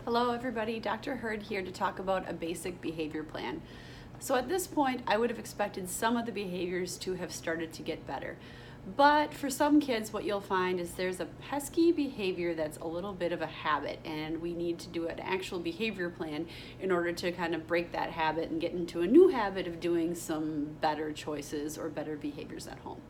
Hello everybody, Dr. Hurd here to talk about a basic behavior plan. So at this point, I would have expected some of the behaviors to have started to get better. But for some kids, what you'll find is there's a pesky behavior that's a little bit of a habit, and we need to do an actual behavior plan in order to kind of break that habit and get into a new habit of doing some better choices or better behaviors at home.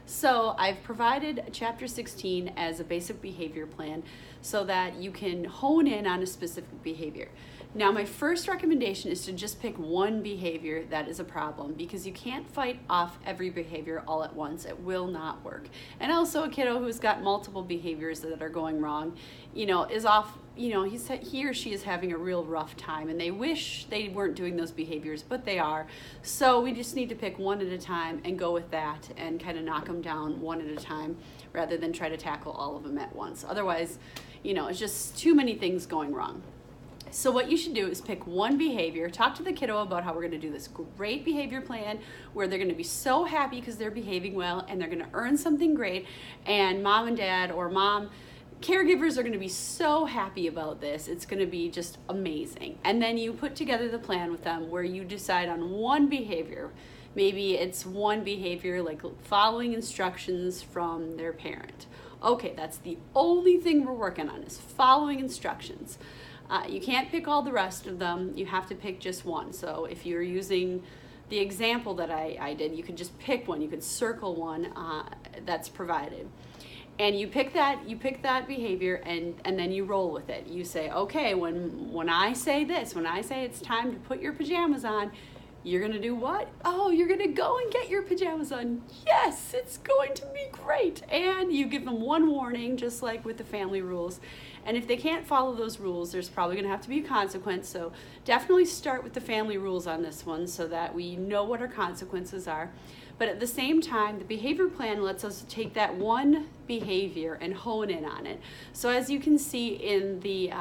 So I've provided Chapter 16 as a basic behavior plan so that you can hone in on a specific behavior. Now, my first recommendation is to just pick one behavior that is a problem, because you can't fight off every behavior all at once. It will not work. And also, a kiddo who's got multiple behaviors that are going wrong, is off, he or she is having a real rough time, and they wish they weren't doing those behaviors, but they are. So we just need to pick one at a time and go with that and kind of knock them down one at a time rather than try to tackle all of them at once. Otherwise, it's just too many things going wrong. So what you should do is pick one behavior, talk to the kiddo about how we're going to do this great behavior plan where they're going to be so happy because they're behaving well and they're going to earn something great, and mom and dad or caregivers are going to be so happy about this. It's going to be just amazing. And then you put together the plan with them where you decide on one behavior. Maybe it's one behavior like following instructions from their parent. Okay, that's the only thing we're working on, is following instructions. You can't pick all the rest of them. You have to pick just one. So if you're using the example that I did, you could just pick one. You could circle one that's provided. And you pick that behavior and then you roll with it. You say, okay, when I say this, when I say it's time to put your pajamas on, you're going to do what? Oh, you're going to go and get your pajamas on. Yes, it's going to be great. And you give them one warning, just like with the family rules. And if they can't follow those rules, there's probably going to have to be a consequence. So definitely start with the family rules on this one so that we know what our consequences are. But at the same time, the behavior plan lets us take that one behavior and hone in on it. So as you can see in the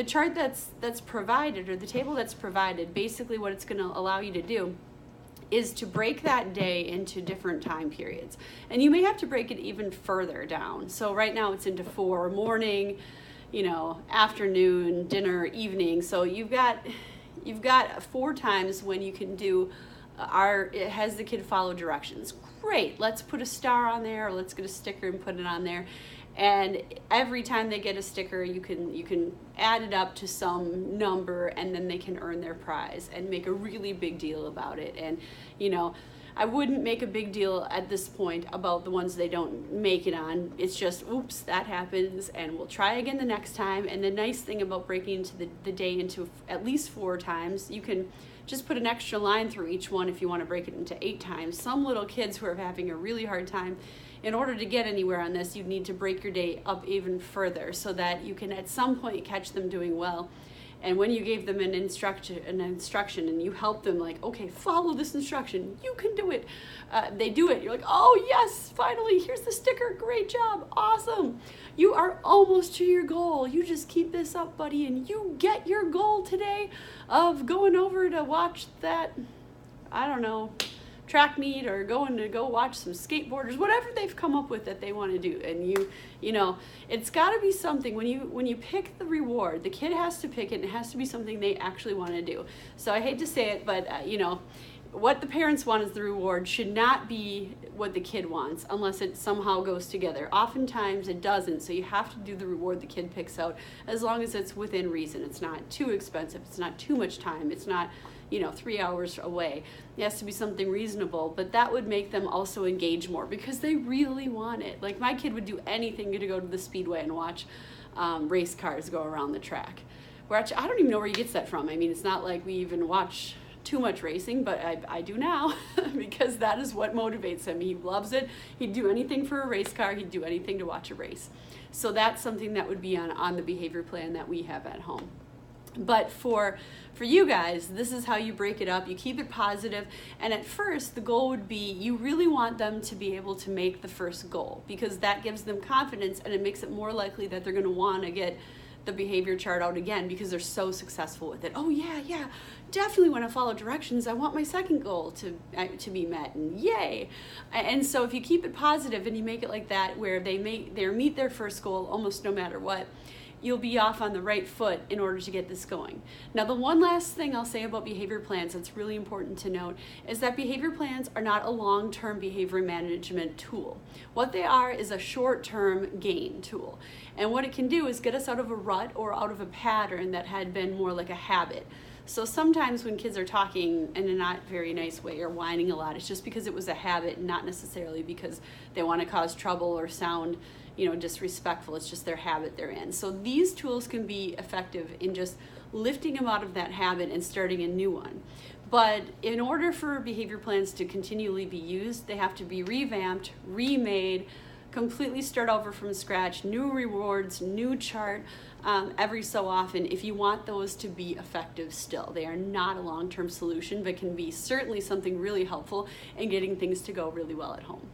chart that's provided, or the table that's provided, basically what it's going to allow you to do is to break that day into different time periods. And you may have to break it even further down. So right now it's into 4: morning, afternoon, dinner, evening. So you've got 4 times when you can do it has the kid follow directions. Great, let's put a star on there, or let's get a sticker and put it on there. And every time they get a sticker, you can add it up to some number, and then they can earn their prize and make a really big deal about it. And I wouldn't make a big deal at this point about the ones they don't make it on. It's just, oops, that happens, and we'll try again the next time. And the nice thing about breaking into the day into at least 4 times, you can just put an extra line through each one if you want to break it into 8 times. Some little kids who are having a really hard time, in order to get anywhere on this, you need to break your day up even further so that you can at some point catch them doing well. And when you gave them an instruction and you help them, like, okay, follow this instruction, you can do it. They do it. You're like, oh yes, finally, here's the sticker. Great job. Awesome. You are almost to your goal. You just keep this up, buddy, and you get your goal today of going over to watch that, track meet, or going to go watch some skateboarders, whatever they've come up with that they want to do. And it's got to be something. When you pick the reward, the kid has to pick it, and it has to be something they actually want to do. So I hate to say it, but what the parents want as the reward should not be what the kid wants, unless it somehow goes together. Oftentimes it doesn't, so you have to do the reward the kid picks out, as long as it's within reason. It's not too expensive, it's not too much time, it's not 3 hours away. It has to be something reasonable, but that would make them also engage more because they really want it. Like, my kid would do anything to go to the speedway and watch race cars go around the track. I don't even know where he gets that from. I mean, it's not like we even watch too much racing, but I do now because that is what motivates him. He loves it. He'd do anything for a race car. He'd do anything to watch a race. So that's something that would be on the behavior plan that we have at home. But for you guys, this is how you break it up. You keep it positive, and at first the goal would be, you really want them to be able to make the first goal, because that gives them confidence and it makes it more likely that they're going to want to get the behavior chart out again because they're so successful with it. Oh yeah, definitely want to follow directions. I want my second goal to be met, and yay. And so if you keep it positive and you make it like that, where they meet their first goal almost no matter what, you'll be off on the right foot in order to get this going. Now, the one last thing I'll say about behavior plans that's really important to note is that behavior plans are not a long-term behavior management tool. What they are is a short-term gain tool. And what it can do is get us out of a rut or out of a pattern that had been more like a habit. So sometimes when kids are talking in a not very nice way or whining a lot, it's just because it was a habit, not necessarily because they want to cause trouble or sound disrespectful. It's just their habit they're in. So these tools can be effective in just lifting them out of that habit and starting a new one. But in order for behavior plans to continually be used, they have to be revamped, remade, completely start over from scratch, new rewards, new chart every so often if you want those to be effective still. They are not a long-term solution, but can be certainly something really helpful in getting things to go really well at home.